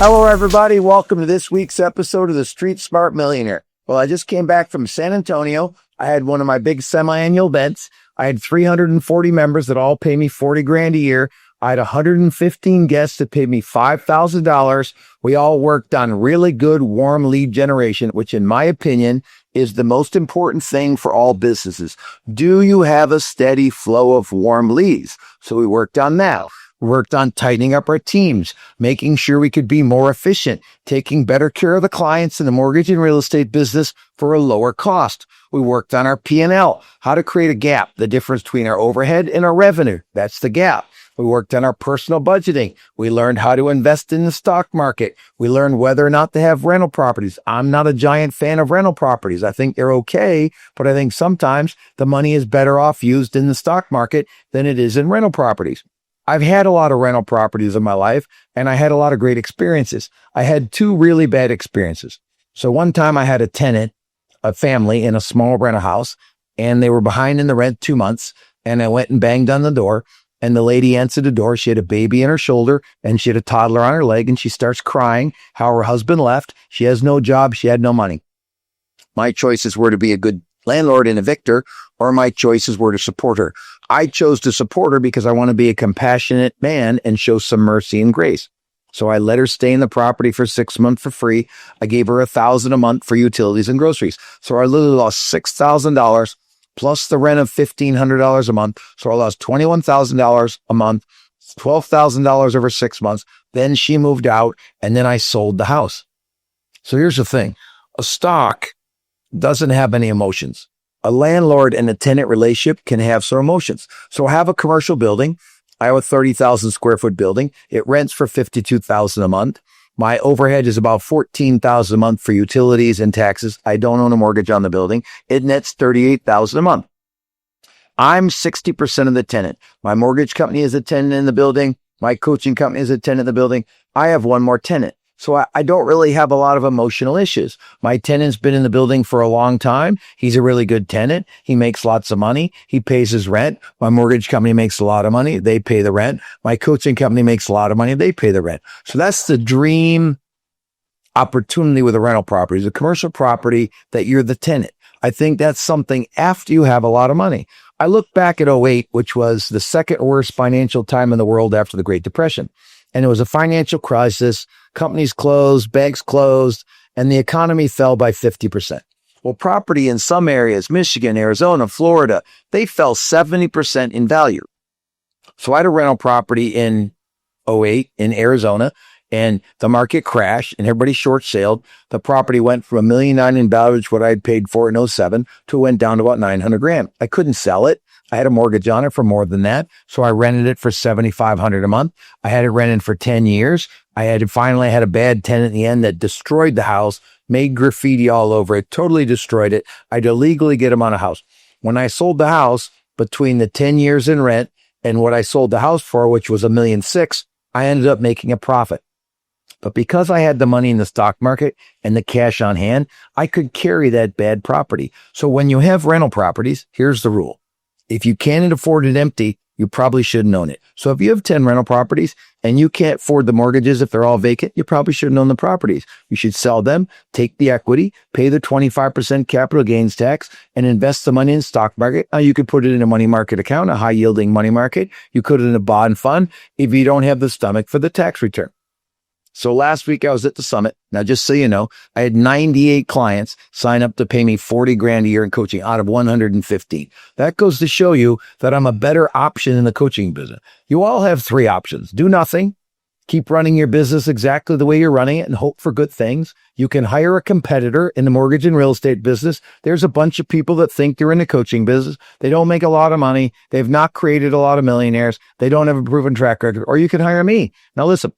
Hello, everybody. Welcome to this week's episode of the Street Smart Millionaire. Well, I just came back from San Antonio. I had one of my big semi-annual events. I had 340 members that all pay me 40 grand a year. I had 115 guests that paid me $5,000. We all worked on really good warm lead generation, which in my opinion is the most important thing for all businesses. Do you have a steady flow of warm leads? So we worked on that. We worked on tightening up our teams, making sure we could be more efficient, taking better care of the clients in the mortgage and real estate business for a lower cost. We worked on our P&L, how to create a gap, the difference between our overhead and our revenue. That's the gap. We worked on our personal budgeting. We learned how to invest in the stock market. We learned whether or not to have rental properties. I'm not a giant fan of rental properties. I think they're okay, but I think sometimes the money is better off used in the stock market than it is in rental properties. I've had a lot of rental properties in my life, and I had a lot of great experiences. I had two really bad experiences. So one time I had a tenant, a family in a small rental house, and they were behind in the rent 2 months, and I went and banged on the door. And the lady answered the door. She had a baby in her shoulder and she had a toddler on her leg, and she starts crying how her husband left. She has no job. She had no money. My choices were to be a good landlord and evictor, or my choices were to support her. I chose to support her because I want to be a compassionate man and show some mercy and grace. So I let her stay in the property for 6 months for free. I gave her $1,000 a month for utilities and groceries. So I literally lost $6,000 plus the rent of $1,500 a month. So I lost $21,000 a month, $12,000 over 6 months. Then she moved out, and then I sold the house. So here's the thing. A stock doesn't have any emotions. A landlord and a tenant relationship can have some emotions. So I have a commercial building. I have a 30,000 square foot building. It rents for $52,000 a month. My overhead is about $14,000 a month for utilities and taxes. I don't own a mortgage on the building. It nets $38,000 a month. I'm 60% of the tenant. My mortgage company is a tenant in the building. My coaching company is a tenant in the building. I have one more tenant. So I don't really have a lot of emotional issues. My tenant's been in the building for a long time. He's a really good tenant. He makes lots of money. He pays his rent. My mortgage company makes a lot of money. They pay the rent. My coaching company makes a lot of money. They pay the rent. So that's the dream opportunity with a rental property, is a commercial property that you're the tenant. I think that's something after you have a lot of money. I look back at '08, which was the second worst financial time in the world after the Great Depression. And it was a financial crisis. Companies closed, banks closed, and the economy fell by 50%. Well, property in some areas, Michigan, Arizona, Florida, they fell 70% in value. So I had a rental property in '08 in Arizona, and the market crashed and everybody short sailed. The property went from $1.9 million in value, what I had paid for it in '07, to it went down to about 900 grand. I couldn't sell it. I had a mortgage on it for more than that. So I rented it for $7,500 a month. I had it rented for 10 years. I had a bad tenant in the end that destroyed the house, made graffiti all over it, totally destroyed it. I had to legally get him on a house. When I sold the house, between the 10 years in rent and what I sold the house for, which was $1.6 million, I ended up making a profit. But because I had the money in the stock market and the cash on hand, I could carry that bad property. So when you have rental properties, here's the rule. If you can't afford it empty, you probably shouldn't own it. So if you have 10 rental properties and you can't afford the mortgages if they're all vacant, you probably shouldn't own the properties. You should sell them, take the equity, pay the 25% capital gains tax, and invest the money in the stock market. Now, you could put it in a money market account, a high-yielding money market. You could put it in a bond fund if you don't have the stomach for the tax return. So last week I was at the summit. Now, just so you know, I had 98 clients sign up to pay me 40 grand a year in coaching out of 115. That goes to show you that I'm a better option in the coaching business. You all have three options. Do nothing. Keep running your business exactly the way you're running it and hope for good things. You can hire a competitor in the mortgage and real estate business. There's a bunch of people that think they're in the coaching business. They don't make a lot of money. They've not created a lot of millionaires. They don't have a proven track record. Or you can hire me. Now listen.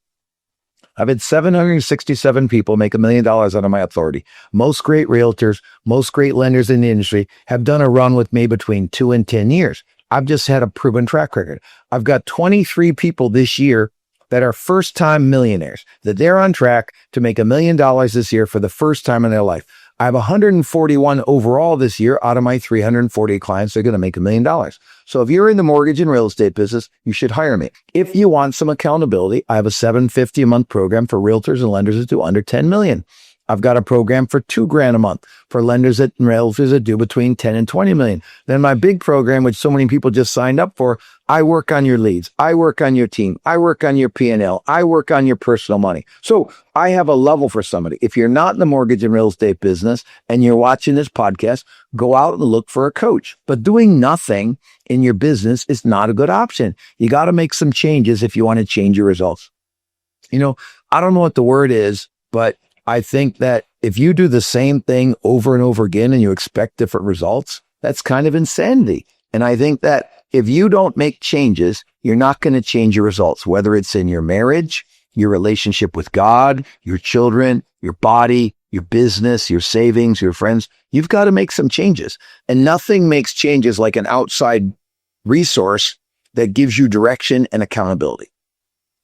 I've had 767 people make $1 million out of my authority. Most great realtors, most great lenders in the industry have done a run with me between 2 and 10 years. I've just had a proven track record. I've got 23 people this year that are first-time millionaires, that they're on track to make $1 million this year for the first time in their life. I have 141 overall this year out of my 340 clients that are going to make $1 million. So if you're in the mortgage and real estate business, you should hire me. If you want some accountability, I have a $750 a month program for realtors and lenders that do under 10 million. I've got a program for $2,000 a month for lenders and realtors that do between 10 and 20 million. Then my big program, which so many people just signed up for, I work on your leads. I work on your team. I work on your P&L. I work on your personal money. So I have a level for somebody. If you're not in the mortgage and real estate business and you're watching this podcast, go out and look for a coach. But doing nothing in your business is not a good option. You got to make some changes if you want to change your results. I don't know what the word is, but I think that if you do the same thing over and over again and you expect different results, that's kind of insanity. And I think that if you don't make changes, you're not going to change your results, whether it's in your marriage, your relationship with God, your children, your body, your business, your savings, your friends. You've got to make some changes. And nothing makes changes like an outside resource that gives you direction and accountability.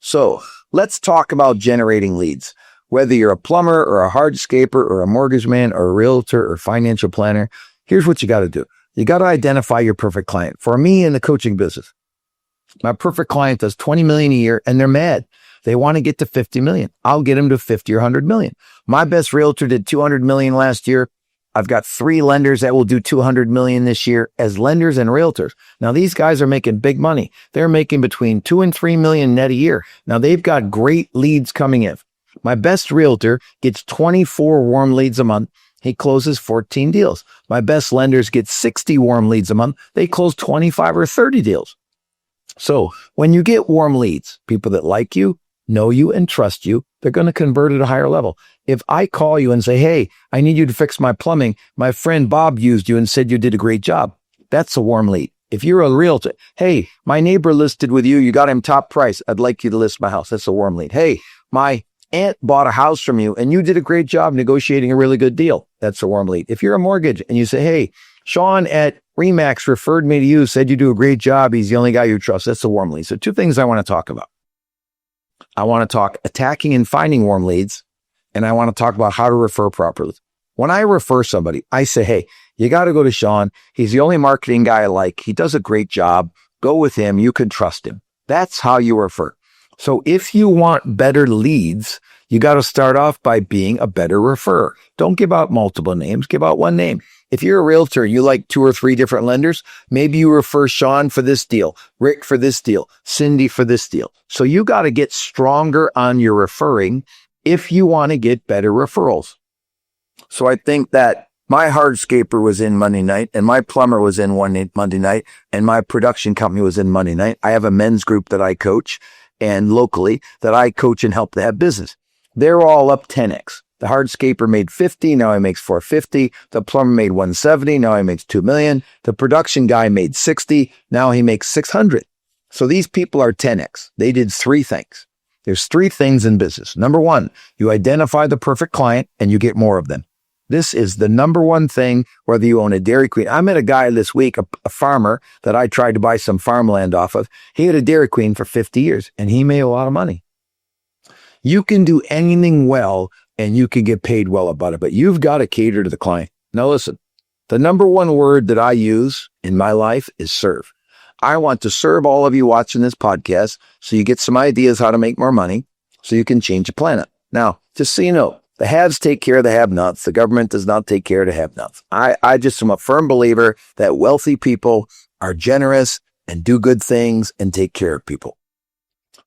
So let's talk about generating leads. Whether you're a plumber or a hardscaper or a mortgage man or a realtor or financial planner, here's what you got to do. You got to identify your perfect client. For me in the coaching business, my perfect client does 20 million a year and they're mad. They want to get to 50 million. I'll get them to 50 or 100 million. My best realtor did 200 million last year. I've got 3 lenders that will do 200 million this year as lenders and realtors. Now these guys are making big money. They're making between 2 and 3 million net a year. Now they've got great leads coming in. My best realtor gets 24 warm leads a month. He closes 14 deals. My best lenders get 60 warm leads a month. They close 25 or 30 deals. So when you get warm leads, people that like you, know you, and trust you, they're going to convert at a higher level. If I call you and say, hey, I need you to fix my plumbing, my friend Bob used you and said you did a great job, that's a warm lead. If you're a realtor, hey, my neighbor listed with you, you got him top price, I'd like you to list my house. That's a warm lead. Hey, my aunt bought a house from you and you did a great job negotiating a really good deal. That's a warm lead. If you're a mortgage and you say, hey, Sean at Remax referred me to you, said you do a great job. He's the only guy you trust. That's a warm lead. So 2 things I want to talk about. I want to talk attacking and finding warm leads. And I want to talk about how to refer properly. When I refer somebody, I say, hey, you got to go to Sean. He's the only marketing guy I like. He does a great job. Go with him. You can trust him. That's how you refer. So if you want better leads, you got to start off by being a better referrer. Don't give out multiple names. Give out one name. If you're a realtor, you like 2 or 3 different lenders, maybe you refer Sean for this deal, Rick for this deal, Cindy for this deal. So you got to get stronger on your referring if you want to get better referrals. So I think that my hardscaper was in Monday night and my plumber was in Monday night and my production company was in Monday night. I have a men's group that I coach and locally that I coach and help to have business. They're all up 10x. The hardscaper made 50, now he makes 450. The plumber made 170, now he makes 2 million. The production guy made 60, now he makes 600. So these people are 10x. They did 3 things. There's 3 things in business. Number 1, you identify the perfect client and you get more of them. This is the number 1 thing, whether you own a Dairy Queen. I met a guy this week, a farmer that I tried to buy some farmland off of. He had a Dairy Queen for 50 years and he made a lot of money. You can do anything well and you can get paid well about it, but you've got to cater to the client. Now listen, the number 1 word that I use in my life is serve. I want to serve all of you watching this podcast so you get some ideas how to make more money so you can change the planet. Now, just so you know, the haves take care of the have-nots. The government does not take care of the have-nots. I just am a firm believer that wealthy people are generous and do good things and take care of people.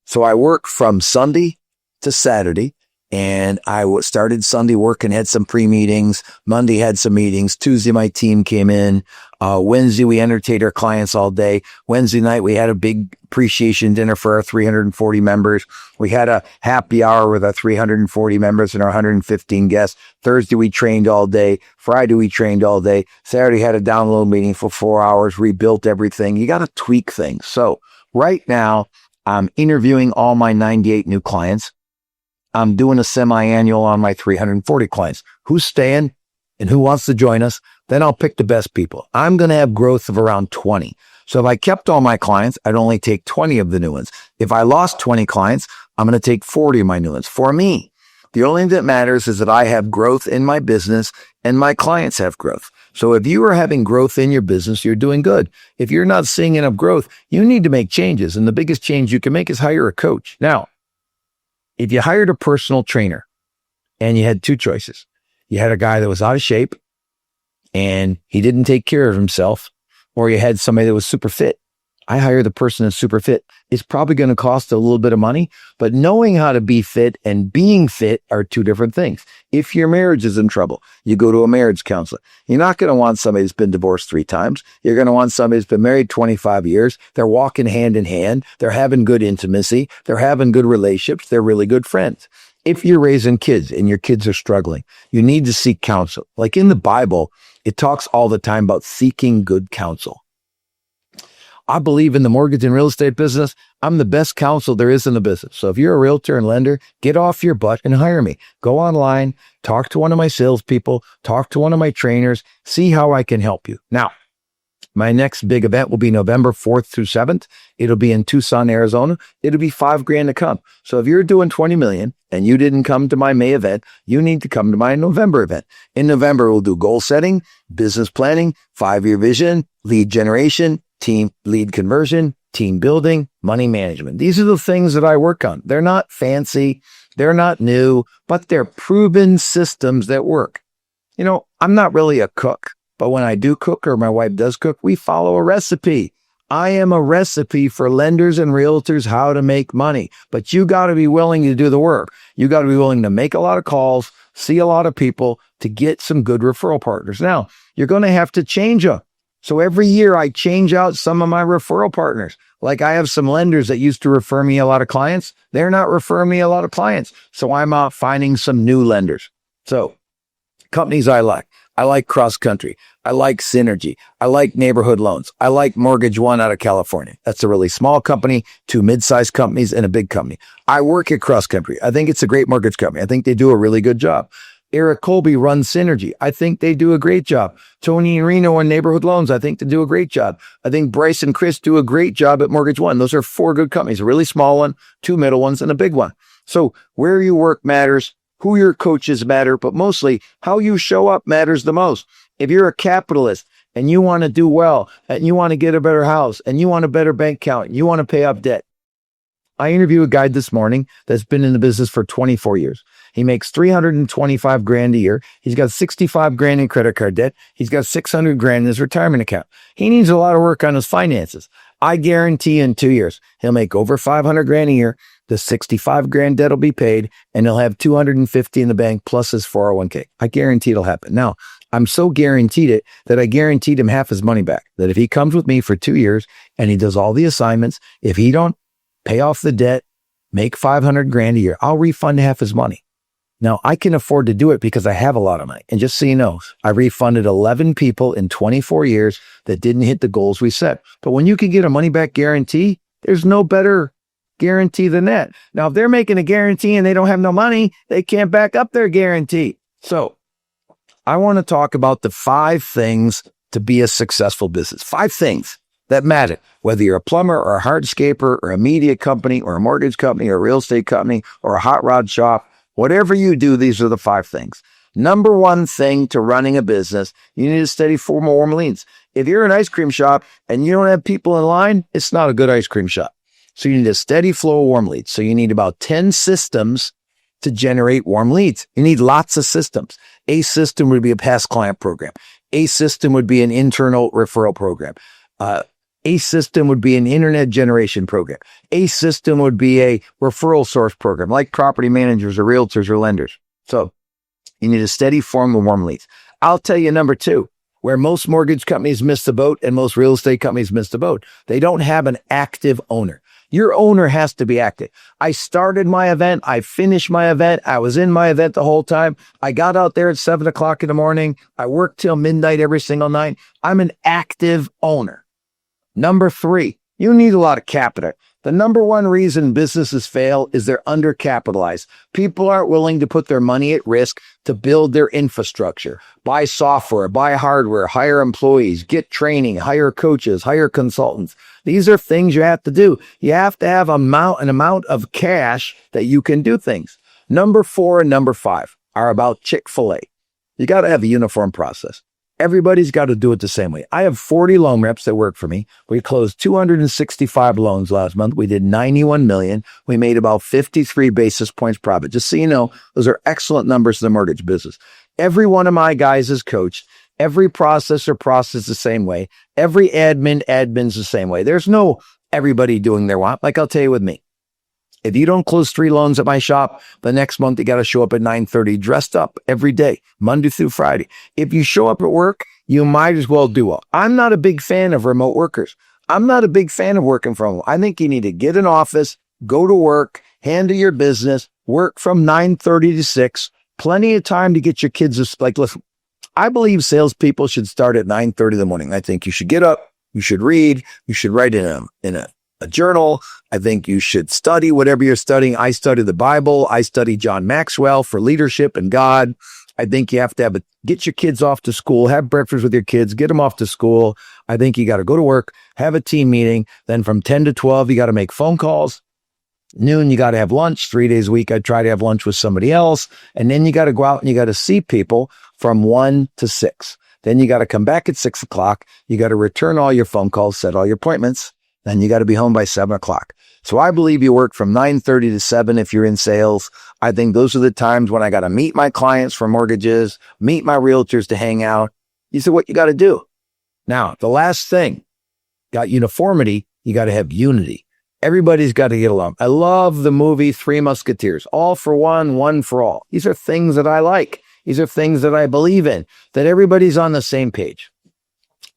So I work from Sunday to Saturday, and I started Sunday working, had some pre-meetings. Monday had some meetings. Tuesday, my team came in. Wednesday, we entertained our clients all day. Wednesday night, we had a big appreciation dinner for our 340 members. We had a happy hour with our 340 members and our 115 guests. Thursday, we trained all day. Friday, we trained all day. Saturday, had a download meeting for 4 hours, rebuilt everything. You got to tweak things. So right now, I'm interviewing all my 98 new clients. I'm doing a semi-annual on my 340 clients. Who's staying and who wants to join us? Then I'll pick the best people. I'm going to have growth of around 20. So if I kept all my clients, I'd only take 20 of the new ones. If I lost 20 clients, I'm going to take 40 of my new ones. For me, the only thing that matters is that I have growth in my business and my clients have growth. So if you are having growth in your business, you're doing good. If you're not seeing enough growth, you need to make changes. And the biggest change you can make is hire a coach. Now, if you hired a personal trainer and you had two choices, you had a guy that was out of shape and he didn't take care of himself, or you had somebody that was super fit. I hire the person that's super fit. It's probably going to cost a little bit of money, but knowing how to be fit and being fit are two different things. If your marriage is in trouble, you go to a marriage counselor. You're not going to want somebody who's been divorced 3 times. You're going to want somebody who's been married 25 years. They're walking hand in hand. They're having good intimacy. They're having good relationships. They're really good friends. If you're raising kids and your kids are struggling, you need to seek counsel. Like in the Bible, it talks all the time about seeking good counsel. I believe in the mortgage and real estate business. I'm the best counsel there is in the business. So if you're a realtor and lender, get off your butt and hire me. Go online, talk to one of my salespeople, talk to one of my trainers, see how I can help you. Now, my next big event will be November 4th through 7th. It'll be in Tucson, Arizona. It'll be $5,000 to come. So if you're doing 20 million and you didn't come to my May event, you need to come to my November event. In November, we'll do goal setting, business planning, 5-year vision, lead generation, team lead conversion, team building, money management. These are the things that I work on. They're not fancy. They're not new, but they're proven systems that work. You know, I'm not really a cook, but when I do cook or my wife does cook, we follow a recipe. I am a recipe for lenders and realtors how to make money, but you got to be willing to do the work. You got to be willing to make a lot of calls, see a lot of people to get some good referral partners. Now, you're going to have to change them. So every year I change out some of my referral partners. Like I have some lenders that used to refer me a lot of clients. They're not referring me a lot of clients. So I'm out finding some new lenders. So companies I like Cross Country. I like Synergy. I like Neighborhood Loans. I like Mortgage One out of California. That's a really small company, 2 mid-sized companies, and a big company. I work at Cross Country. I think it's a great mortgage company. I think they do a really good job. Eric Colby runs Synergy. I think they do a great job. Tony and Reno and Neighborhood Loans, I think they do a great job. I think Bryce and Chris do a great job at Mortgage One. Those are 4 good companies, a really small one, 2 middle ones, and a big one. So where you work matters, who your coaches matter, but mostly how you show up matters the most. If you're a capitalist and you want to do well, and you want to get a better house, and you want a better bank account, and you want to pay off debt. I interviewed a guy this morning that's been in the business for 24 years. He makes $325,000 a year. He's got $65,000 in credit card debt. He's got $600,000 in his retirement account. He needs a lot of work on his finances. I guarantee in 2 years, he'll make over $500,000 a year. The $65,000 debt will be paid, and he'll have $250,000 in the bank plus his 401k. I guarantee it'll happen. Now, I'm so guaranteed it that I guaranteed him half his money back. That if he comes with me for 2 years and he does all the assignments, if he don't pay off the debt, make $500,000 a year, I'll refund half his money. Now, I can afford to do it because I have a lot of money. And just so you know, I refunded 11 people in 24 years that didn't hit the goals we set. But when you can get a money back guarantee, there's no better guarantee than that. Now, if they're making a guarantee and they don't have no money, they can't back up their guarantee. So I want to talk about the 5 things to be a successful business. 5 things that matter, whether you're a plumber or a hardscaper or a media company or a mortgage company or a real estate company or a hot rod shop. Whatever you do, these are the 5 things. Number 1 thing to running a business, you need a steady flow of warm leads. If you're an ice cream shop and you don't have people in line, it's not a good ice cream shop. So you need a steady flow of warm leads. So you need about 10 systems to generate warm leads. You need lots of systems. A system would be a past client program. A system would be an internal referral program. A system would be an internet generation program. A system would be a referral source program, like property managers or realtors or lenders. So you need a steady form of warm leads. I'll tell you number 2, where most mortgage companies miss the boat and most real estate companies miss the boat. They don't have an active owner. Your owner has to be active. I started my event. I finished my event. I was in my event the whole time. I got out there at 7 o'clock in the morning. I worked till midnight every single night. I'm an active owner. Number 3, you need a lot of capital. The number 1 reason businesses fail is they're undercapitalized. People aren't willing to put their money at risk to build their infrastructure, buy software, buy hardware, hire employees, get training, hire coaches, hire consultants. These are things you have to do. You have to have an amount of cash that you can do things. Number 4 and number 5 are about Chick-fil-A. You got to have a uniform process. Everybody's got to do it the same way. I have 40 loan reps that work for me. We closed 265 loans last month. We did 91 million. We made about 53 basis points profit. Just so you know, those are excellent numbers in the mortgage business. Every one of my guys is coached. Every processor processes the same way. Every admin's the same way. There's no everybody doing their want. Like I'll tell you with me. If you don't close 3 loans at my shop, the next month you got to show up at 9:30 dressed up every day, Monday through Friday. If you show up at work, you might as well do it. I'm not a big fan of remote workers. I'm not a big fan of working from home. I think you need to get an office, go to work, handle your business, work from 9:30 to 6, plenty of time to get your kids. Like, listen, I believe salespeople should start at 9:30 in the morning. I think you should get up, you should read, you should write in a journal. I think you should study whatever you're studying. I study the Bible. I study John Maxwell for leadership and God. I think you have to get your kids off to school, have breakfast with your kids, get them off to school. I think you got to go to work, have a team meeting. Then from 10 to 12, you got to make phone calls. Noon, you got to have lunch. 3 days a week, I try to have lunch with somebody else. And then you got to go out and you got to see people from 1 to 6. Then you got to come back at 6 o'clock. You got to return all your phone calls, set all your appointments. Then you got to be home by 7 o'clock. So I believe you work from 9:30 to 7 if you're in sales. I think those are the times when I got to meet my clients for mortgages, meet my realtors to hang out. You said what you got to do. Now, the last thing, got uniformity, you got to have unity. Everybody's got to get along. I love the movie Three Musketeers, all for one, one for all. These are things that I like. These are things that I believe in, that everybody's on the same page.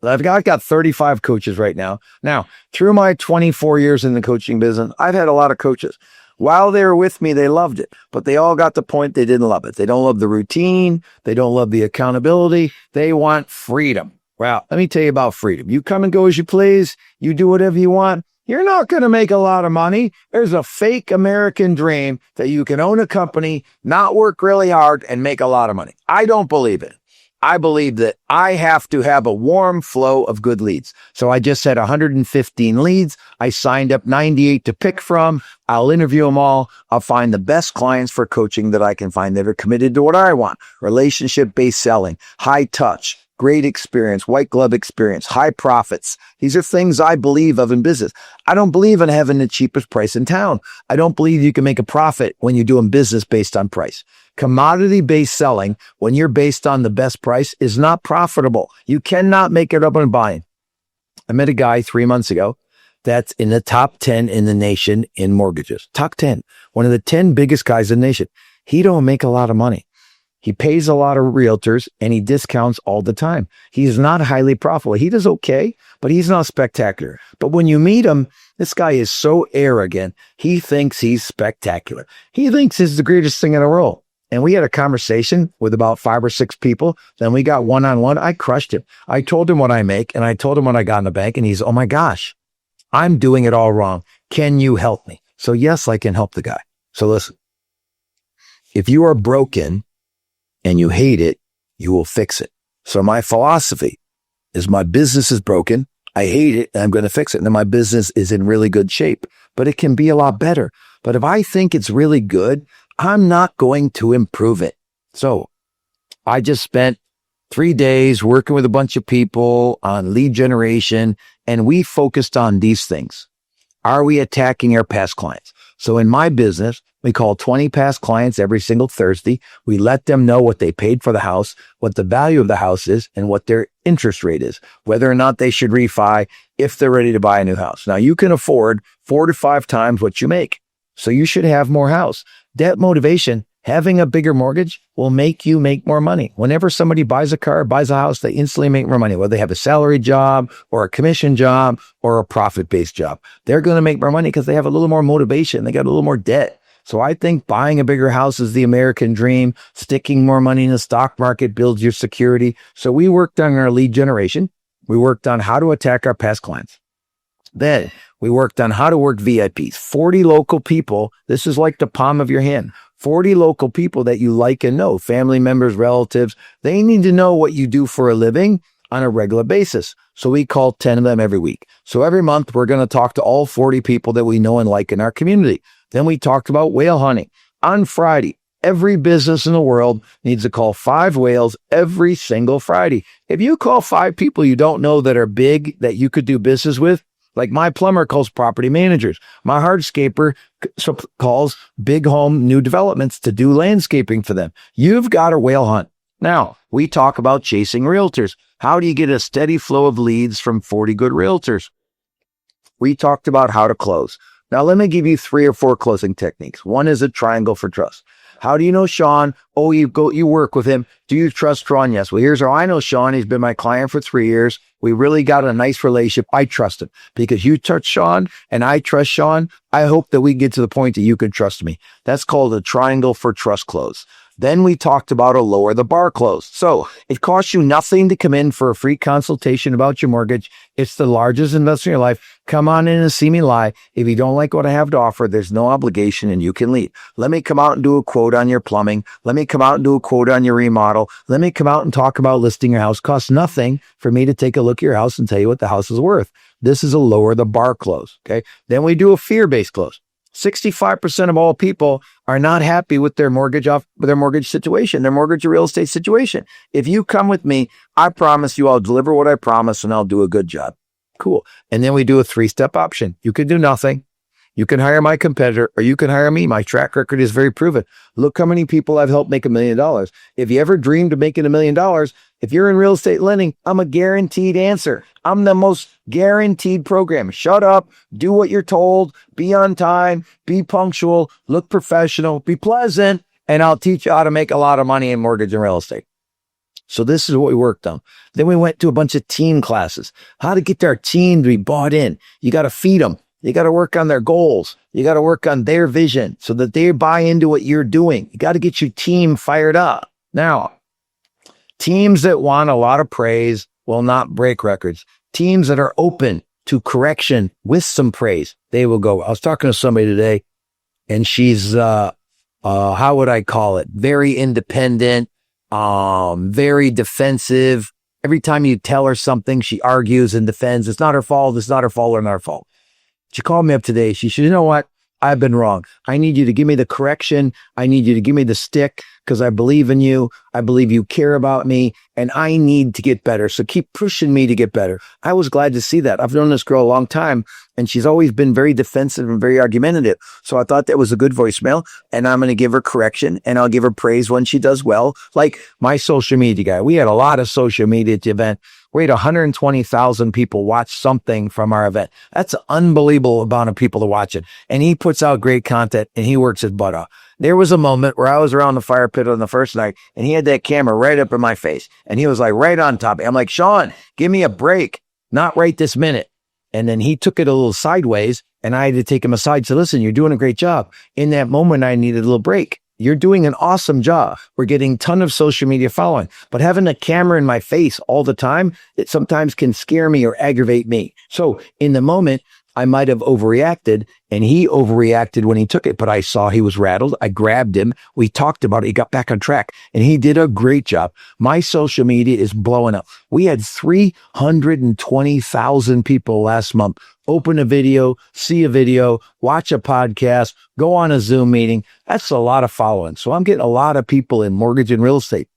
I've got 35 coaches right now. Now, through my 24 years in the coaching business, I've had a lot of coaches. While they were with me, they loved it, but they all got the point they didn't love it. They don't love the routine. They don't love the accountability. They want freedom. Well, let me tell you about freedom. You come and go as you please. You do whatever you want. You're not going to make a lot of money. There's a fake American dream that you can own a company, not work really hard, and make a lot of money. I don't believe it. I believe that I have to have a warm flow of good leads. So I just had 115 leads. I signed up 98 to pick from. I'll interview them all. I'll find the best clients for coaching that I can find that are committed to what I want. Relationship-based selling, high touch, great experience, white glove experience, high profits. These are things I believe of in business. I don't believe in having the cheapest price in town. I don't believe you can make a profit when you're doing business based on price. Commodity-based selling, when you're based on the best price, is not profitable. You cannot make it up on buying. I met a guy 3 months ago that's in the top 10 in the nation in mortgages. Top 10. One of the 10 biggest guys in the nation. He don't make a lot of money. He pays a lot of realtors and he discounts all the time. He's not highly profitable. He does okay, but he's not spectacular. But when you meet him, this guy is so arrogant. He thinks he's spectacular. He thinks he's the greatest thing in the world. And we had a conversation with about 5 or 6 people. Then we got one-on-one. I crushed him. I told him what I make and I told him what I got in the bank. And he's, oh my gosh, I'm doing it all wrong. Can you help me? So yes, I can help the guy. So listen, if you are broken and you hate it, you will fix it. So my philosophy is my business is broken. I hate it and I'm going to fix it. And then my business is in really good shape, but it can be a lot better. But if I think it's really good, I'm not going to improve it. So I just spent 3 days working with a bunch of people on lead generation, and we focused on these things. Are we attacking our past clients? So in my business, we call 20 past clients every single Thursday. We let them know what they paid for the house, what the value of the house is, and what their interest rate is, whether or not they should refi if they're ready to buy a new house. Now, you can afford 4 to 5 times what you make, so you should have more house. Debt motivation, having a bigger mortgage will make you make more money. Whenever somebody buys a car, buys a house, they instantly make more money, whether they have a salary job or a commission job or a profit-based job. They're going to make more money because they have a little more motivation. They got a little more debt. So I think buying a bigger house is the American dream. Sticking more money in the stock market builds your security. So we worked on our lead generation. We worked on how to attack our past clients. Then we worked on how to work VIPs, 40 local people. This is like the palm of your hand. 40 local people that you like and know, family members, relatives. They need to know what you do for a living on a regular basis. So we call 10 of them every week. So every month we're going to talk to all 40 people that we know and like in our community. Then we talked about whale hunting. On Friday, Every business in the world needs to call 5 whales every single Friday. If you call 5 people you don't know that are big that you could do business with, like my plumber calls property managers, my hardscaper calls big home new developments to do landscaping for them. You've got a whale hunt. Now, we talk about chasing realtors. How do you get a steady flow of leads from 40 good realtors? We talked about how to close. Now, let me give you 3 or 4 closing techniques. One is a triangle for trust. How do you know Sean? Oh, you work with him. Do you trust Sean? Yes. Well, here's how I know Sean. He's been my client for 3 years. We really got a nice relationship. I trust him because you trust Sean and I trust Sean. I hope that we get to the point that you can trust me. That's called a triangle for trust close. Then we talked about a lower the bar close. So it costs you nothing to come in for a free consultation about your mortgage. It's the largest investment in your life. Come on in and see me live. If you don't like what I have to offer, there's no obligation and you can leave. Let me come out and do a quote on your plumbing. Let me come out and do a quote on your remodel. Let me come out and talk about listing your house. Costs nothing for me to take a look at your house and tell you what the house is worth. This is a lower the bar close. Okay. Then we do a fear-based close. 65% of all people are not happy with their mortgage situation, their mortgage or real estate situation. If you come with me, I promise you I'll deliver what I promise and I'll do a good job. Cool. And then we do a 3-step option. You can do nothing. You can hire my competitor or you can hire me. My track record is very proven. Look how many people I've helped make $1 million. If you ever dreamed of making $1 million, if you're in real estate lending, I'm a guaranteed answer. I'm the most guaranteed program. Shut up, do what you're told, be on time, be punctual, look professional, be pleasant, and I'll teach you how to make a lot of money in mortgage and real estate. So this is what we worked on. Then we went to a bunch of team classes. How to get our team to be bought in. You got to feed them. You got to work on their goals. You got to work on their vision so that they buy into what you're doing. You got to get your team fired up. Now, teams that want a lot of praise will not break records. Teams that are open to correction with some praise, they will go. I was talking to somebody today and she's, how would I call it? Very independent, very defensive. Every time you tell her something, she argues and defends. It's not her fault. It's not her fault or not her fault. She called me up today. She said, you know what? I've been wrong. I need you to give me the correction. I need you to give me the stick because I believe in you. I believe you care about me and I need to get better. So keep pushing me to get better. I was glad to see that. I've known this girl a long time and she's always been very defensive and very argumentative. So I thought that was a good voicemail and I'm going to give her correction and I'll give her praise when she does well. Like my social media guy, we had a lot of social media at the event. We had 120,000 people watch something from our event. That's an unbelievable amount of people to watch it. And he puts out great content and he works his butt off. There was a moment where I was around the fire pit on the first night and he had that camera right up in my face and he was like right on top. I'm like, Sean, give me a break. Not right this minute. And then he took it a little sideways and I had to take him aside. So listen, you're doing a great job. In that moment, I needed a little break. You're doing an awesome job. We're getting a ton of social media following, but having a camera in my face all the time, it sometimes can scare me or aggravate me. So in the moment, I might have overreacted and he overreacted when he took it, but I saw he was rattled. I grabbed him. We talked about it. He got back on track and he did a great job. My social media is blowing up. We had 320,000 people last month open a video, see a video, watch a podcast, go on a Zoom meeting. That's a lot of following. So I'm getting a lot of people in mortgage and real estate.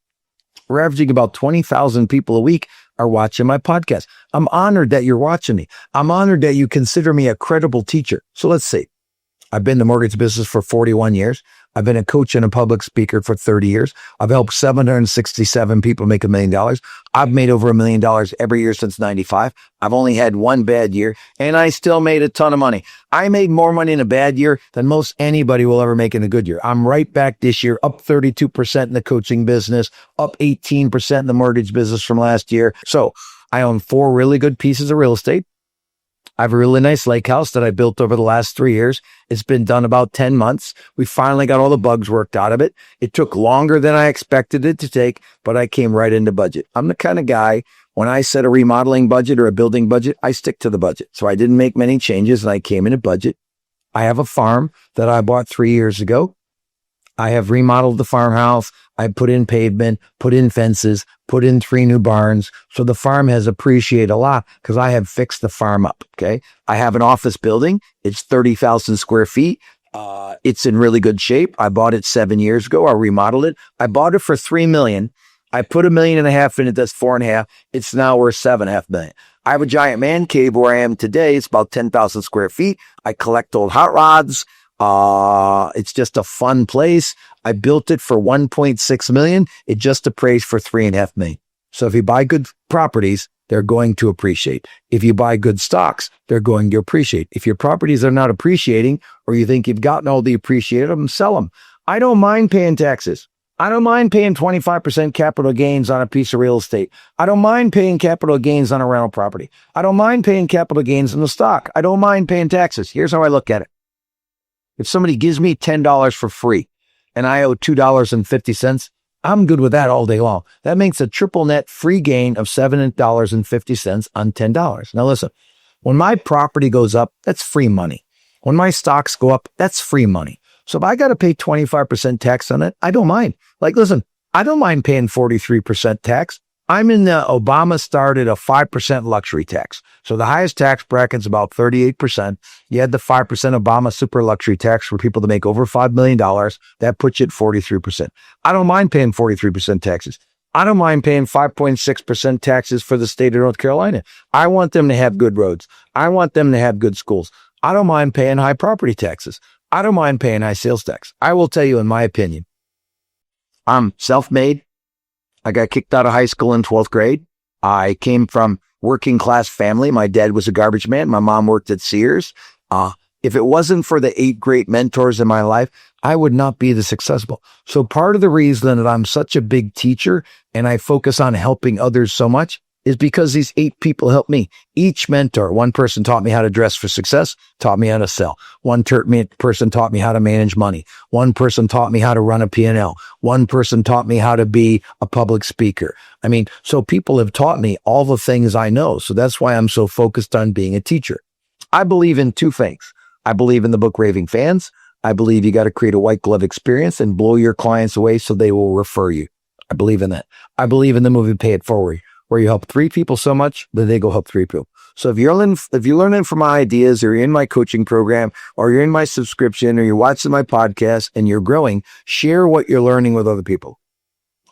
We're averaging about 20,000 people a week are watching my podcast. I'm honored that you're watching me. I'm honored that you consider me a credible teacher. So let's see. I've been in the mortgage business for 41 years. I've been a coach and a public speaker for 30 years. I've helped 767 people make $1 million. I've made over $1 million every year since 95. I've only had one bad year and I still made a ton of money. I made more money in a bad year than most anybody will ever make in a good year. I'm right back this year, up 32% in the coaching business, up 18% in the mortgage business from last year. So I own 4 really good pieces of real estate. I have a really nice lake house that I built over the last 3 years. It's been done about 10 months. We finally got all the bugs worked out of it. It took longer than I expected it to take, but I came right into budget. I'm the kind of guy, when I set a remodeling budget or a building budget, I stick to the budget. So I didn't make many changes and I came into budget. I have a farm that I bought 3 years ago. I have remodeled the farmhouse. I put in pavement, put in fences, put in 3 new barns. So the farm has appreciated a lot because I have fixed the farm up. Okay. I have an office building. It's 30,000 square feet. It's in really good shape. I bought it 7 years ago. I remodeled it. I bought it for $3 million. I put $1.5 million in it. That's 4.5. It's now worth $7.5 million. I have a giant man cave where I am today. It's about 10,000 square feet. I collect old hot rods. It's just a fun place. I built it for $1.6 million. It just appraised for $3.5 million. So if you buy good properties, they're going to appreciate. If you buy good stocks, they're going to appreciate. If your properties are not appreciating, or you think you've gotten all the appreciated them, sell them. I don't mind paying taxes. I don't mind paying 25% capital gains on a piece of real estate. I don't mind paying capital gains on a rental property. I don't mind paying capital gains on the stock. I don't mind paying taxes. Here's how I look at it. If somebody gives me $10 for free and I owe $2.50, I'm good with that all day long. That makes a triple net free gain of $7.50 on $10. Now listen, when my property goes up, that's free money. When my stocks go up, that's free money. So if I got to pay 25% tax on it, I don't mind. Like, listen, I don't mind paying 43% tax. I'm in the Obama started a 5% luxury tax. So the highest tax bracket's about 38%. You had the 5% Obama super luxury tax for people to make over $5 million. That puts you at 43%. I don't mind paying 43% taxes. I don't mind paying 5.6% taxes for the state of North Carolina. I want them to have good roads. I want them to have good schools. I don't mind paying high property taxes. I don't mind paying high sales tax. I will tell you, in my opinion, I'm self-made. I got kicked out of high school in 12th grade. I came from working class family. My dad was a garbage man. My mom worked at Sears. If it wasn't for the 8 great mentors in my life, I would not be this successful. So part of the reason that I'm such a big teacher and I focus on helping others so much is because these 8 people helped me. Each mentor, one person taught me how to dress for success, taught me how to sell. One person taught me how to manage money. One person taught me how to run a P&L. One person taught me how to be a public speaker. I mean, so people have taught me all the things I know. So that's why I'm so focused on being a teacher. I believe in 2 things. I believe in the book Raving Fans. I believe you got to create a white glove experience and blow your clients away so they will refer you. I believe in that. I believe in the movie Pay It Forward, where you help 3 people so much that they go help 3 people. So if you're learning from my ideas, or you're in my coaching program, or you're in my subscription, or you're watching my podcast and you're growing, share what you're learning with other people.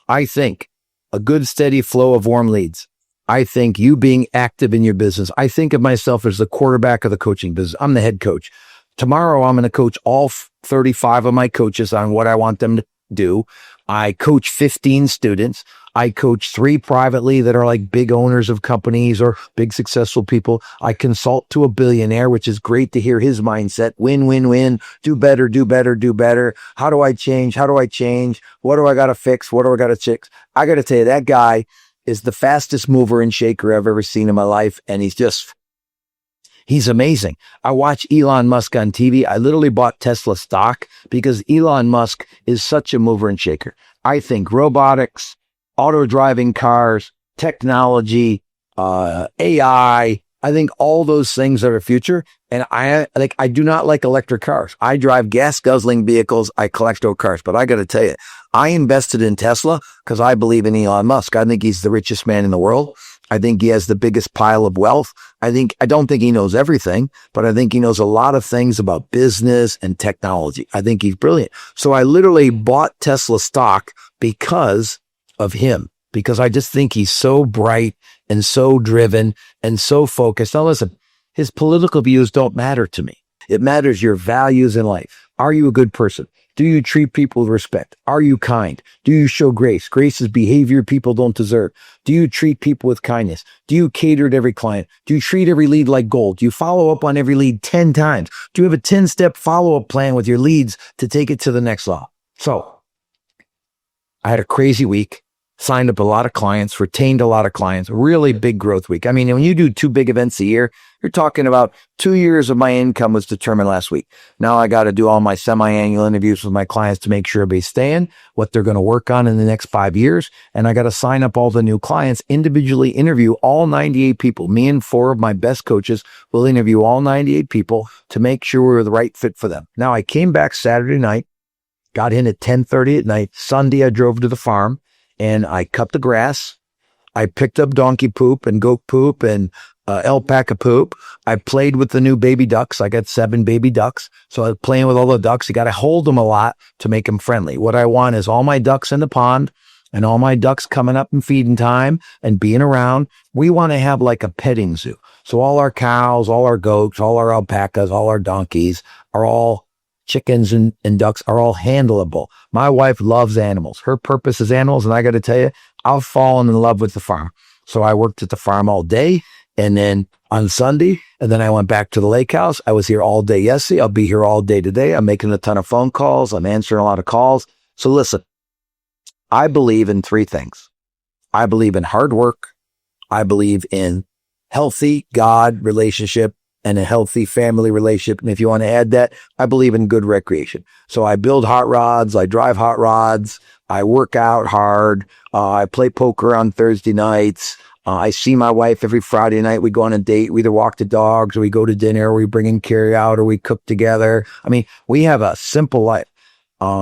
I think a good steady flow of warm leads. I think you being active in your business. I think of myself as the quarterback of the coaching business. I'm the head coach. Tomorrow, I'm going to coach all 35 of my coaches on what I want them to do. I coach 15 students. I coach 3 privately that are like big owners of companies or big successful people. I consult to a billionaire, which is great to hear his mindset. Win, win, win. Do better, do better, do better. How do I change? How do I change? What do I got to fix? What do I got to fix? I got to tell you, that guy is the fastest mover and shaker I've ever seen in my life. And he's amazing. I watch Elon Musk on TV. I literally bought Tesla stock because Elon Musk is such a mover and shaker. I think robotics, auto-driving cars, technology, AI, I think all those things are the future. And I do not like electric cars. I drive gas guzzling vehicles. I collect old cars. But I got to tell you, I invested in Tesla because I believe in Elon Musk. I think he's the richest man in the world. I think he has the biggest pile of wealth. I don't think he knows everything, but I think he knows a lot of things about business and technology. I think he's brilliant. So I literally bought Tesla stock because of him, because I just think he's so bright and so driven and so focused. Now listen, his political views don't matter to me. It matters your values in life. Are you a good person? Do you treat people with respect? Are you kind? Do you show grace? Grace is behavior people don't deserve. Do you treat people with kindness? Do you cater to every client? Do you treat every lead like gold? Do you follow up on every lead 10 times? Do you have a 10-step follow-up plan with your leads to take it to the next level? So I had a crazy week. Signed up a lot of clients, retained a lot of clients, really big growth week. I mean, when you do 2 big events a year, you're talking about 2 years of my income was determined last week. Now I got to do all my semi-annual interviews with my clients to make sure everybody's staying, what they're going to work on in the next 5 years. And I got to sign up all the new clients, individually interview all 98 people. Me and 4 of my best coaches will interview all 98 people to make sure we're the right fit for them. Now I came back Saturday night, got in at 10:30 at night. Sunday, I drove to the farm. And I cut the grass. I picked up donkey poop and goat poop and alpaca poop. I played with the new baby ducks. I got 7 baby ducks. So I was playing with all the ducks. You got to hold them a lot to make them friendly. What I want is all my ducks in the pond and all my ducks coming up and feeding time and being around. We want to have like a petting zoo. So all our cows, all our goats, all our alpacas, all our donkeys are all chickens and ducks are all handleable. My wife loves animals. Her purpose is animals. And I got to tell you, I've fallen in love with the farm. So I worked at the farm all day. And then on Sunday, and then I went back to the lake house. I was here all day yesterday. I'll be here all day today. I'm making a ton of phone calls. I'm answering a lot of calls. So listen, I believe in 3 things. I believe in hard work. I believe in healthy God relationship and a healthy family relationship. And if you want to add that, I believe in good recreation. So I build hot rods. I drive hot rods. I work out hard. I play poker on Thursday nights. I see my wife every Friday night. We go on a date. We either walk the dogs or we go to dinner or we bring in carry out or we cook together. I mean, we have a simple life.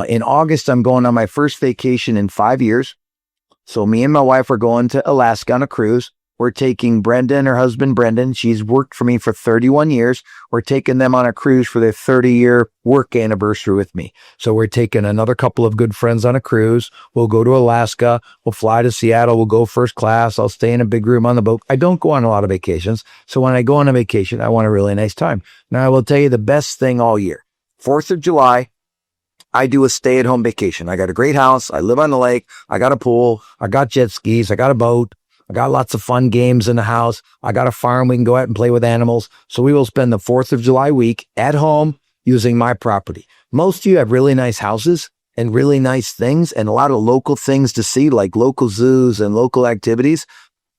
In August, I'm going on my first vacation in 5 years. So me and my wife are going to Alaska on a cruise. We're taking Brenda and her husband, Brendan. She's worked for me for 31 years. We're taking them on a cruise for their 30-year work anniversary with me. So we're taking another couple of good friends on a cruise. We'll go to Alaska. We'll fly to Seattle. We'll go first class. I'll stay in a big room on the boat. I don't go on a lot of vacations. So when I go on a vacation, I want a really nice time. Now, I will tell you the best thing all year. 4th of July, I do a stay-at-home vacation. I got a great house. I live on the lake. I got a pool. I got jet skis. I got a boat. I got lots of fun games in the house. I got a farm. We can go out and play with animals. So we will spend the 4th of July week at home using my property. Most of you have really nice houses and really nice things and a lot of local things to see, like local zoos and local activities.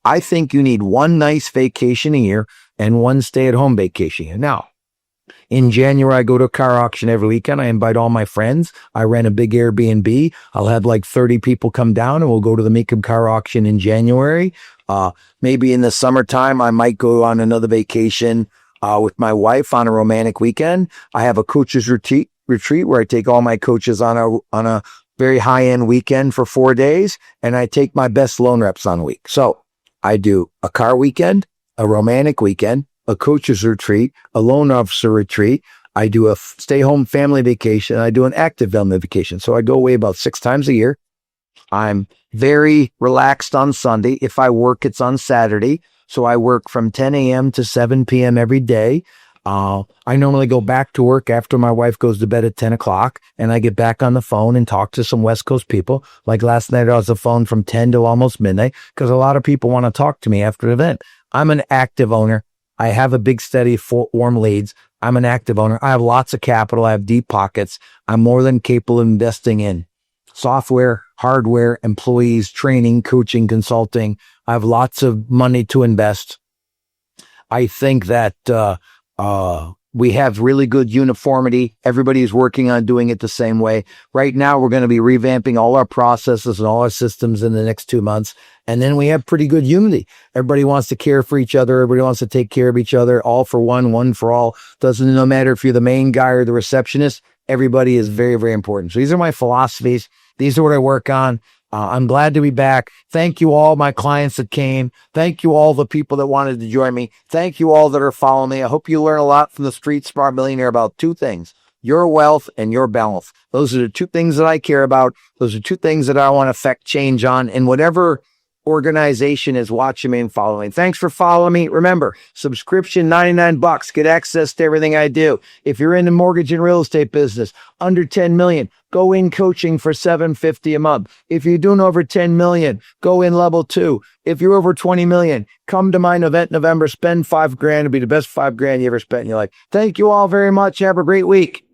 I think you need one nice vacation a year and one stay-at-home vacation a year. Now, in January, I go to a car auction every weekend. I invite all my friends. I rent a big Airbnb. I'll have like 30 people come down and we'll go to the Mecum car auction in January. Maybe in the summertime, I might go on another vacation with my wife on a romantic weekend. I have a coach's retreat where I take all my coaches on a very high-end weekend for 4 days, and I take my best loan reps on a week. So I do a car weekend, a romantic weekend, a coach's retreat, a loan officer retreat. I do a stay-home family vacation. I do an active family vacation. So I go away about 6 times a year. I'm very relaxed on Sunday. If I work, it's on Saturday. So I work from 10 a.m. to 7 p.m. every day. I normally go back to work after my wife goes to bed at 10 o'clock, and I get back on the phone and talk to some West Coast people. Like last night, I was on the phone from 10 to almost midnight because a lot of people want to talk to me after the event. I'm an active owner. I have a big, steady, warm leads. I'm an active owner. I have lots of capital. I have deep pockets. I'm more than capable of investing in software, hardware, employees, training, coaching, consulting. I have lots of money to invest. I think that we have really good uniformity. Everybody is working on doing it the same way. Right now, we're going to be revamping all our processes and all our systems in the next 2 months. And then we have pretty good unity. Everybody wants to care for each other. Everybody wants to take care of each other. All for one, one for all. No matter if you're the main guy or the receptionist, everybody is very, very important. So these are my philosophies. These are what I work on. I'm glad to be back. Thank you all my clients that came. Thank you all the people that wanted to join me. Thank you all that are following me. I hope you learn a lot from the Street Smart Millionaire about 2 things: your wealth and your balance. Those are the 2 things that I care about. Those are 2 things that I want to affect change on in whatever organization is watching me and following. Thanks for following me. Remember, subscription, $99. Get access to everything I do. If you're in the mortgage and real estate business, under 10 million, go in coaching for $750 a month. If you're doing over 10 million, go in level 2. If you're over 20 million, come to my event in November, spend $5,000. It'll be the best $5,000 you ever spent in your life. Thank you all very much. Have a great week.